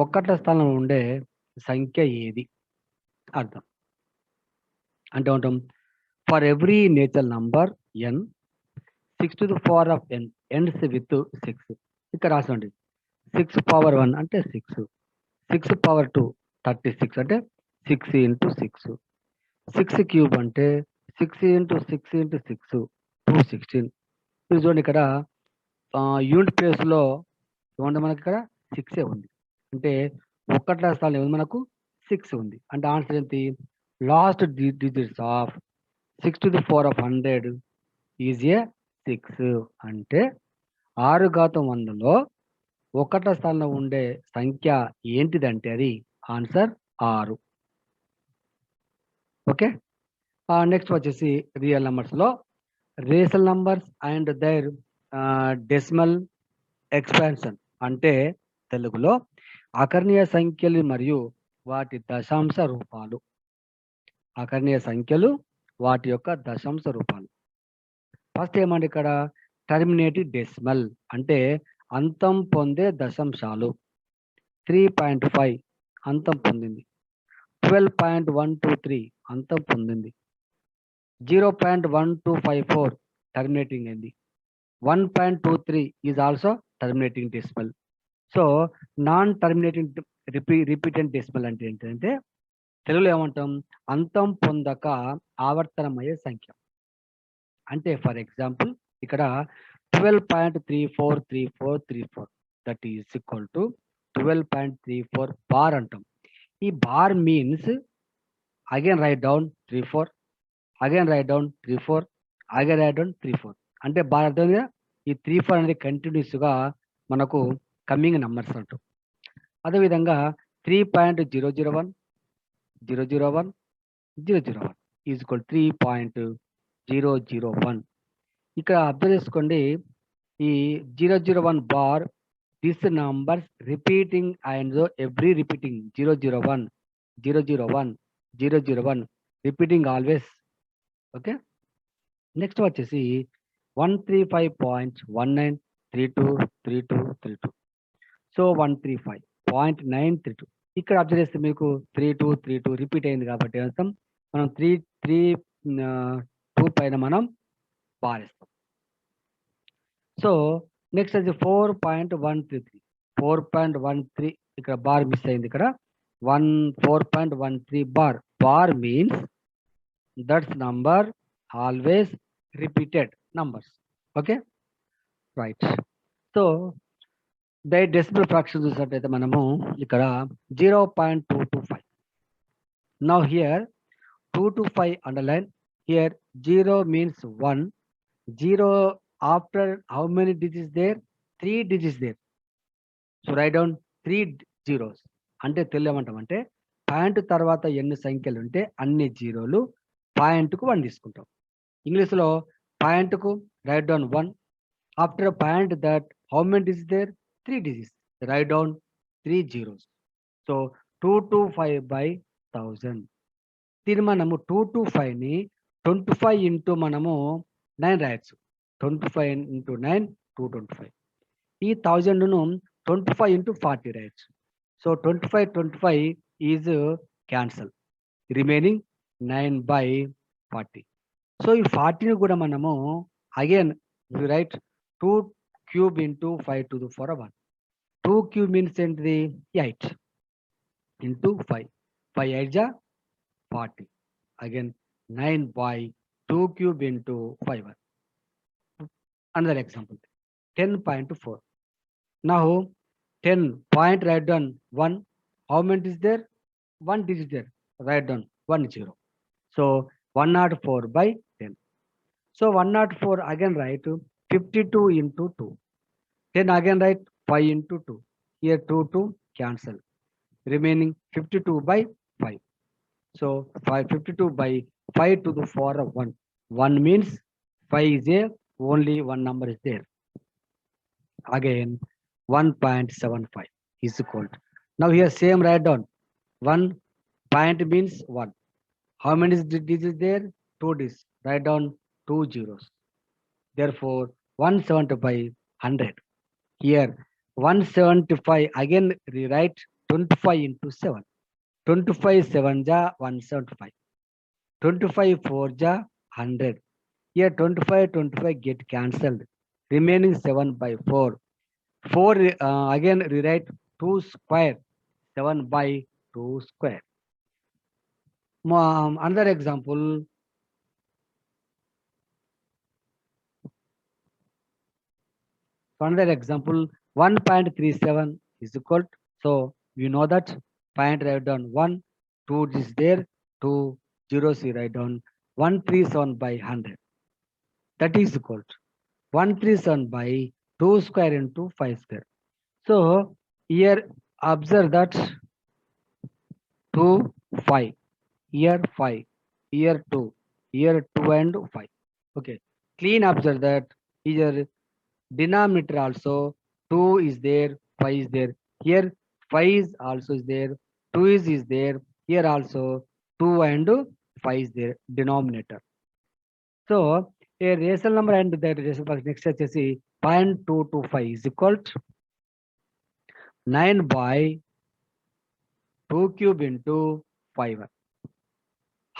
ఒక్కట్ల స్థానంలో ఉండే సంఖ్య ఏది అర్థం. అంటే ఉంటాం for every natural number n 6 to the power of n ends with 6. ఇక్కడ రాసుకోండి 6 power 1 అంటే 6, 6 power 2 36 అంటే 6 into 6, 6 క్యూబ్ అంటే 6 into 6 into 6 216. ఇది చూడండి ఇక్కడ యూనిట్ ప్లేస్లో ఏమంటే మనకి ఇక్కడ 6 ఉంది. అంటే ఒక్కట్ల స్థానం ఏముంది మనకు 6 ఉంది. అంటే ఆన్సర్ ఏంటి? Last digits of 6 to the power of 100 is a 6. అంటే 6/100లో ఒకట్ల స్థానంలో ఉండే సంఖ్య ఏంటిదంటే అది ఆన్సర్ 6. ఓకే. నెక్స్ట్ వచ్చేసి రియల్ నంబర్స్లో rational numbers and their decimal expansion అంటే తెలుగులో అకర్ణీయ సంఖ్యలు మరియు వాటి దశాంశ రూపాలు. అకర్ణీయ సంఖ్యలు వాటి యొక్క దశాంశ రూపాలు. ఫస్ట్ ఏమంటే ఇక్కడ టర్మినేటివ్ డెసిమల్ అంటే అంతం పొందే దశాంశాలు. 3.5 అంతం పొందింది. 12.123 అంతం పొందింది. 0.1254 టర్మినేటింగ్ అయింది. 1.23 is also terminating decimal. So non terminating repeated decimal అంటే ఏంటంటే తెలుగులో ఏమంటాం? అంతం పొందక ఆవర్తనమయ్యే సంఖ్య. అంటే ఫర్ ఎగ్జాంపుల్ ఇక్కడ 12.343434 that is equal to 12.34 bar అంటాం. ఈ bar means again right down 34, again right down 34, again right down 34. అంటే బార్ అర్థం కదా. ఈ 34 అనేది కంటిన్యూస్గా మనకు కమింగ్ నంబర్స్ అంటాం. అదేవిధంగా 3.001 001 001 ఈజ్ ఈక్వల్ 3.001. ఇక్కడ అర్థం చేసుకోండి ఈ 001 bar this numbers repeating and every repeating 001 001 001 repeating always. Okay. Next వచ్చేసి 135.19323232. సో 135.932 ఇక్కడ అబ్జర్వ్ చేస్తే మీకు 3232 రిపీట్ అయింది కాబట్టి అర్థం మనం 2 పైన మనం బారేస్తాం. సో నెక్స్ట్ అది 4.133 4.13 ఇక్కడ బార్ మిస్ అయింది. ఇక్కడ 4.13 bar means that's number always repeated numbers. Okay right. So decimal fraction చూసినట్టయితే మనము ఇక్కడ 0.225. Now here 225 underline. Here 0 means 1. 0 after how many digits there? 3 digits there. So write down 3 zeros. అంటే తెలియమంటాం అంటే point తర్వాత ఎన్ని సంఖ్యలు ఉంటే అన్ని జీరోలు పాయింట్కు 1 తీసుకుంటాం. ఇంగ్లీష్లో పాయింట్కు write down 1. After point that how many digits there? 3 digits. Write down 3 zeros. So 225/1000. దీన్ని మనము 225ని 25 ఇంటూ మనము 9 రాయొచ్చు. 25 into 9 225. ఈ 1000ను 25 into 40 రాయొచ్చు. So 25 is cancel. Remaining 9/40. So ఈ 40ని కూడా మనము again right 2 cube into 5 to the power 1. 2 cube means ఏంటిది? 8 ఇంటూ 5. 5 8 జా 40. Again 9/2 cube into 5. Another example 10.4. Now 10 point write down 1. How many is there? 1 digit there. Write down 1 0. So 104/10. So 104 again write 52 into 2. 10 again write 5 into 2. Here 2 cancel. Remaining 52/5. So 52/5 to the power of 1. 1 means 5 is a only one number is there. Again 1.75 is equal to. Now here same write down 1 point means 1. How many digits there? 2 digits. Write down 2 zeros. Therefore 175 100. Here 175 again rewrite 25 into 7. 25 7 ja 175. 25 4 ja 100. Here 25 get cancelled. Remaining 7 by 4. 4 again rewrite 2 square. 7 by 2 square. Another example. Another example, 1.37 is equal. So you know that point write down 1, 2 is there, 2 zeros you write down 137 by 100. That is equal to 137 by 2 square into 5 square. So here observe that 2, 5, here 5, here 2, here 2 and 5. Okay, clean observe that here denominator also 2 is there, 5 is there. Here 5 is also is there, 2 is there. Here also 2 and 5 is there, denominator. So a rational number and that rational function next వచ్చేసి 0.225 is equal to 9 by 2 cube into 5.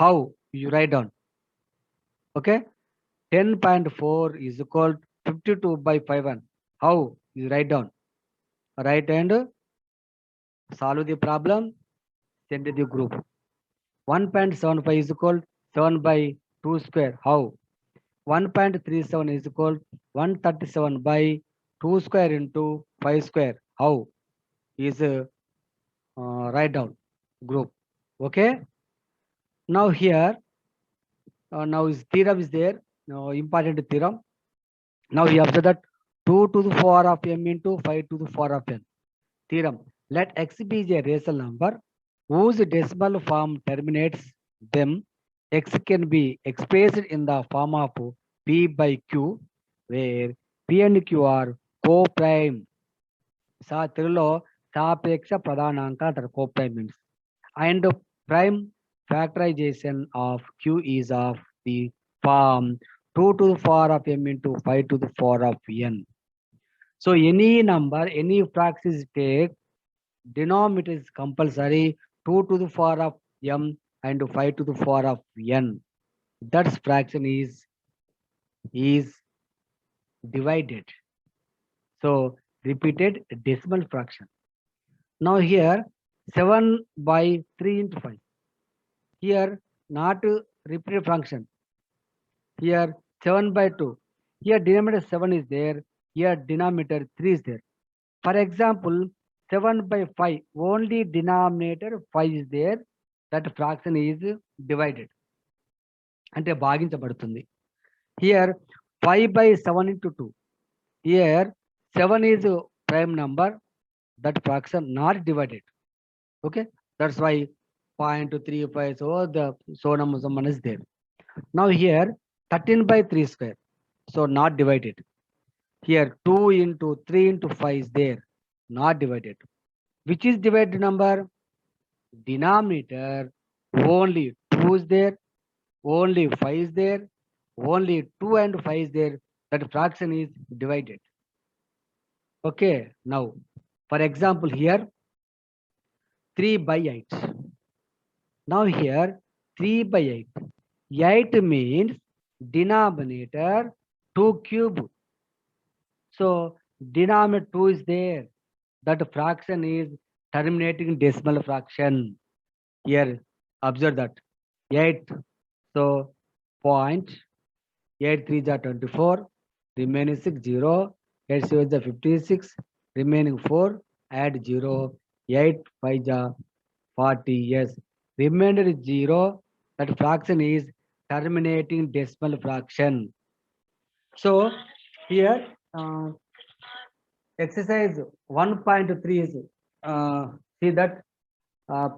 How you write down? Okay, 10.4 is equal to 52 by 5. How you write down? Right hand solve the problem, send to the group. 1.75 is equal 7 by 2 square. How? 1.37 is equal 137 by 2 square into 5 square. How? Is write down group. Okay. Now here, now is theorem is there. Now important theorem. Now we observe that 2 to the power of m into 5 to the power of n. Theorem. Let x be a rational number whose decimal form terminates them. X can be expressed in the form of P by Q, where P and Q are co-prime. తెలుగులో సాపేక్ష ప్రధానాంక అంటారు co-primes. And prime factorization of Q is of the form 2 to the power of m into 5 to the power of n. So any number, any fraction is take, denominator is compulsory 2 to the power of m and 5 to the power of n. That fraction is divided. So repeated decimal fraction. Now here 7 by 3 into 5. Here not repeated fraction. Here 7 by 2. Here denominator 7 is there. Here denominator 3 is there. For example, 7 by 5, only denominator 5 is there. That fraction is divided. అంటే భాగించబడుతుంది. Here 5 by 7 into 2. Here 7 is prime number. That fraction not divided. Okay, that's why 0.35. So the so number someone is there. Now here 13 by 3 square. So not divided. Here 2 into 3 into 5 is there. Not divided. Which is divided number? Denominator only 2 is there, only 5 is there, only 2 and 5 is there. That fraction is divided. Okay, now for example here 3 by 8. Now here 3 by 8. 8 means denominator 2 cube. So denominator 2 is there. That fraction is terminating decimal fraction. Here observe that 8. So 0.83 is 24. Remaining 6 0. 8 7 is 56. Remaining 4. Add 0. 8 5 is 40. Yes. Remainder is 0. That fraction is terminating decimal fraction. So here exercise 1.3 is see that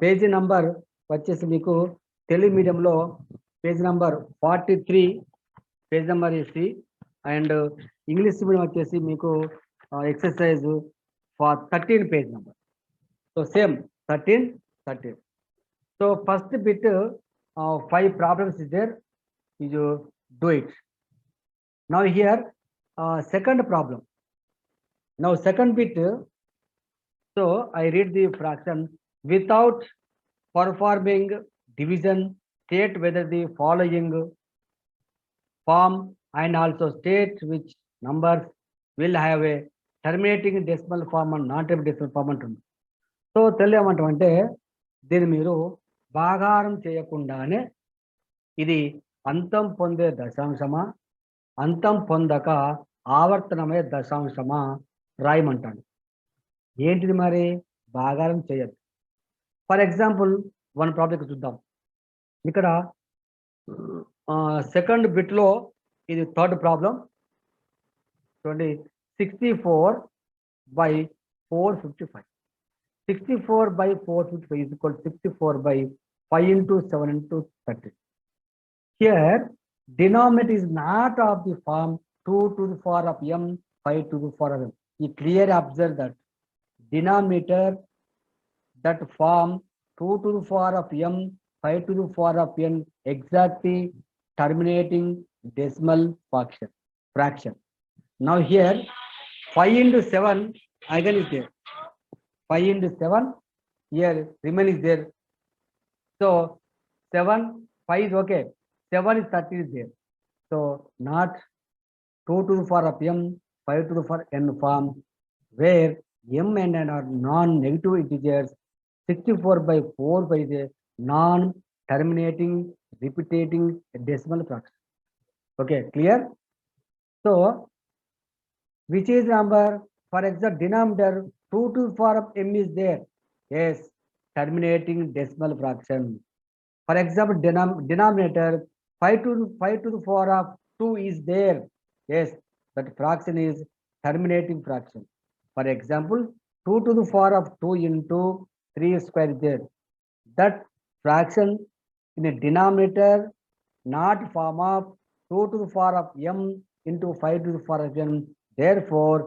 page number వచ్చేసి మీకు తెలుగు మీడియంలో page number 43 page number సి and English medium వచ్చేసి మీకు exercise 13 page number. So same 13. So first bit 5 problems is there. You do it. Now here second problem. Now second bit. So I read the fraction without performing division. State whether the following form and also state which numbers will have a terminating decimal form and non-terminating decimal form అంటుంది. So తెలియమంటే దీన్ని మీరు భాగారం చేయకుండానే ఇది అంతం పొందే దశాంశమా, అంతం పొందక ఆవర్తనమే దశాంశమా రాయమంటాడు. ఏంటిది మరి? భాగారం చేయదు. ఫర్ ఎగ్జాంపుల్ వన్ ప్రాబ్లం చూద్దాం. ఇక్కడ సెకండ్ బిట్లో ఇది థర్డ్ ప్రాబ్లం. చూడండి, 64/455. 64/455 is equal to 64/5 into 7 into 30. Here denominator is not of the form 2 to the power of m 5 to the power of m. You clearly observe that denominator that form 2 to the power of m 5 to the power of n exactly terminating decimal fraction. Now here 5 into 7 again is there. 5 into 7 here remain is there. So 7, 5 is okay. 7 is 30 is there. So not 2 to the power of m 5 to the power n form where m and n are non-negative integers. 64/4 by the non-terminating repeating decimal fraction. Okay, clear? So which is number? For example, denominator 2 to the power of m is there. Yes, terminating decimal fraction. For example, denominator 5 to the power of 2 is there. Yes, that fraction is terminating fraction. For example, 2 to the power of 2 into 3 square is there. That fraction in a denominator not form of 2 to the power of m into 5 to the power of n. Therefore,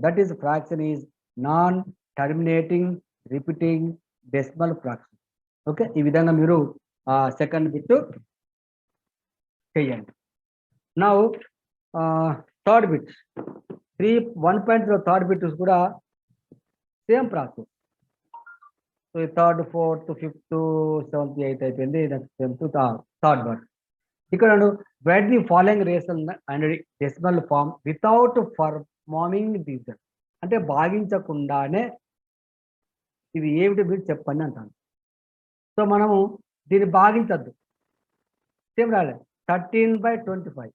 that is fraction is non-terminating repeating decimal fraction. Okay, ఈ విధంగా మీరు second bit చేయండి. Now third bit 1.0 third bit కూడా same process. So third, fourth, fifth, seventh, eighth అయిపోయింది. Third word ఇక్కడ write the following ration and decimal form without performing division. అంటే భాగించకుండానే ఇది ఏమిటి మీరు చెప్పండి అంటాను. సో మనము దీన్ని భాగించద్దు. సేమ్ రాలేదు. 13/25,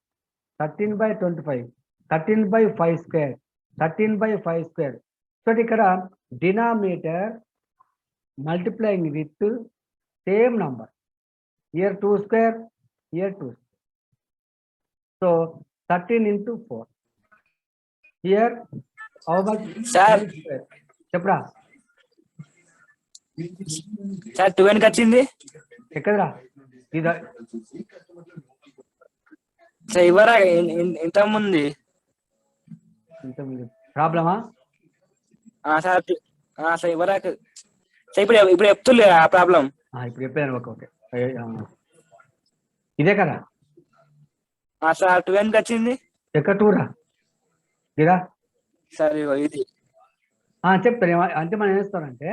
13/25, 13/5 square, 13/5 square. సో ఇక్కడ denominator multiplying with same number. Here 2 square, here 2 square. So 13 into 4. Here how much? Sir. చెప్పరా సార్ 2 ఎనికి వచ్చింది ఎక్కడరా? ఇది సార్ ఇవరా ఇంత ముందు ప్రాబ్లమా? సార్ సార్ ఇవరా సార్ ఇప్పుడు చెప్తులే ఆ ప్రాబ్లం. ఇప్పుడు చెప్పాను. ఓకే, ఇదే కదా సార్ 2 ఎనికి వచ్చింది. ఎక్కడ టూరా ఇదా సార్ ఇది చెప్తాను. అంటే మనం ఏం చేస్తారంటే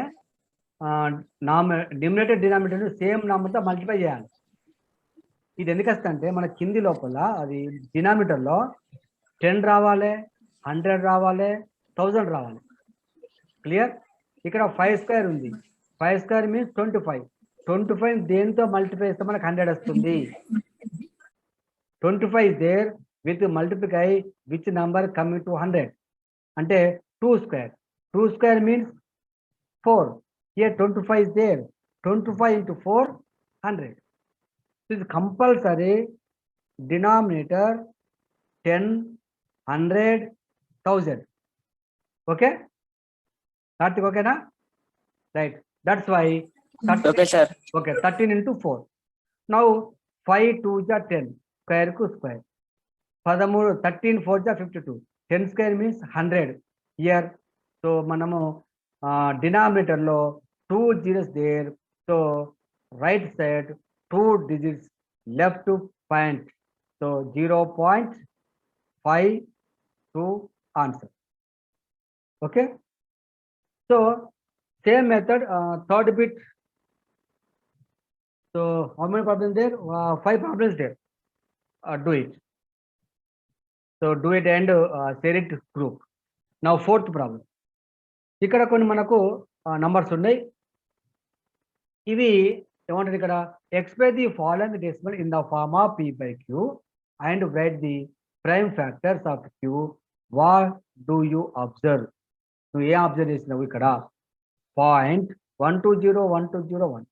డిమినేటర్ డినామినేటర్ సేమ్ నెంబర్తో మల్టిప్లై చేయాలి. ఇది ఎందుకు వస్తుందంటే మన కింది లోపల అది డినామినేటర్లో 10 రావాలి, 100 రావాలి, 1000 రావాలి. క్లియర్? ఇక్కడ 5 స్క్వేర్ ఉంది. 5 స్క్వేర్ మీన్స్ 25. 25 దేంతో మల్టిప్లై చేస్తే మనకు 100 వస్తుంది. 25 there with multiply which number coming to 100 అంటే 2 square. 2 square means 4. Here 25 is there. 25 into 4, 100. So it is compulsory denominator 10, 100, 1000. Okay? Karthik, okay na? Right. That's why 13, okay sir. Okay, 13 into 4. Now 5 2 ja 10 square ku square. 13 4 ja 52. 10 square means 100 here. So manamu denominator lo 2 zeros there. So right side 2 digits left to point. So 0.52 answer. Okay. So Same method, third bit. So how many problems there? 5 problems there. Do it. So do it and share it group. Now fourth problem. ఇక్కడ కొన్ని మనకు numbers ఉన్నాయి. ఇవి ఏమంటారు ఇక్కడ? Express the following decimal in the form of p by q and write the prime factors of q. What do you observe? నువ్వు ఏం observe చేసినావు ఇక్కడ? 0.120121.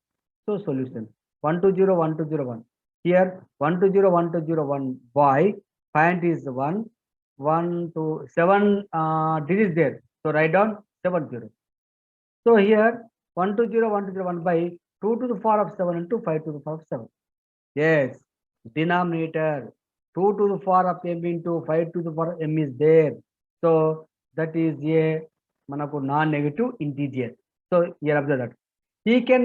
So solution 120121. Here 120121 by point is 1 1 2 7 digits there. So write down 70. So here 120121 by 2 to the power of 7 into 5 to the power of 7. Yes, denominator 2 to the power of m into 5 to the power of m is there. So that is a manaku non-negative integer. So here observe that. He can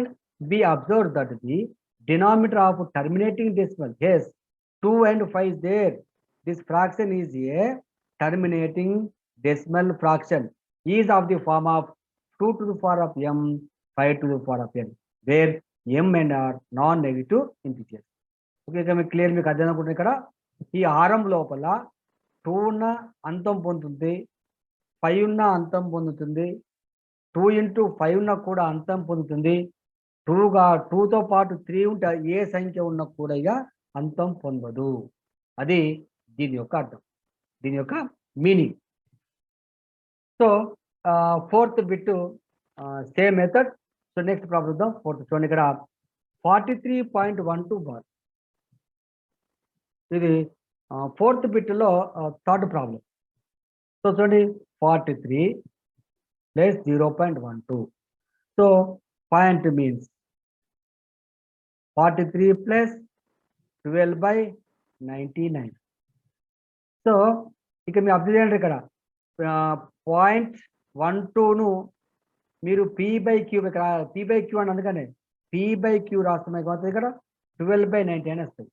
be observed that the denominator of terminating decimal, yes, 2 and 5 is there. This fraction is a terminating decimal fraction, is of the form of 2 to the power of m, 5 to the power of n, where m and are non-negative integers. Okay, మీకు clear, మీకు అర్థం అనుకుంటున్నా. ఇక్కడ ఈ హారం లోపల 2 ఉన్న అంతం పొందుతుంది, 5 ఉన్న అంతం పొందుతుంది, 2 into 5 ఉన్న కూడా అంతం పొందుతుంది, 2తో పాటు 3 ఉంటే ఏ సంఖ్య ఉన్న కూడా ఇక అంతం పొందదు. అది దీని యొక్క అర్థం, దీని యొక్క meaning. So fourth bit same method. So next problem చూద్దాం. ఫోర్త్ చూడండి, ఇక్కడ 43.12 బార్. ఇది ఫోర్త్ బిట్లో థర్డ్ ప్రాబ్లం. సో చూడండి, 43 plus 0.12. So point means 43 plus 12/99. So ఇక మీరు అబ్జర్వ్ చేయండి, ఇక్కడ 0.12ను మీరు p/q ఇక్కడ p/q అని అందుకనే p/q రాస్తున్నాయి కాబట్టి ఇక్కడ 12/99 వస్తుంది.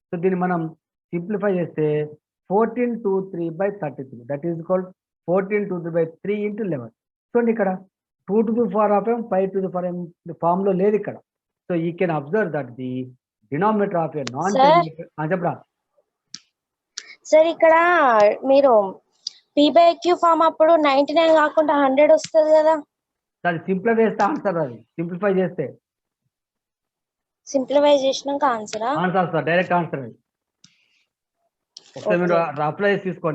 సో దీన్ని మనం సింప్లిఫై చేస్తే 1423/33, దట్ ఈస్ ఈక్వల్ 1423/3 into 11. చూడండి, ఇక్కడ 2 to the power of m, 5 to the power m form లో లేదు ఇక్కడ. So you can observe that the denominator of a non terminator. చెప్పరా సార్, ఇక్కడ మీరు p/q ఫామ్ అప్పుడు 99 కాకుండా 100 వస్తుంది కదా. అది సింప్లిఫై చేస్తే ఆన్సర్, అది సింప్లిఫై చేస్తే సింప్లిఫై చేసినాక ఆన్సర్ డైరెక్ట్ ఆన్సర్. అది ఒకసారి మీరు అప్లై చేసుకోండి.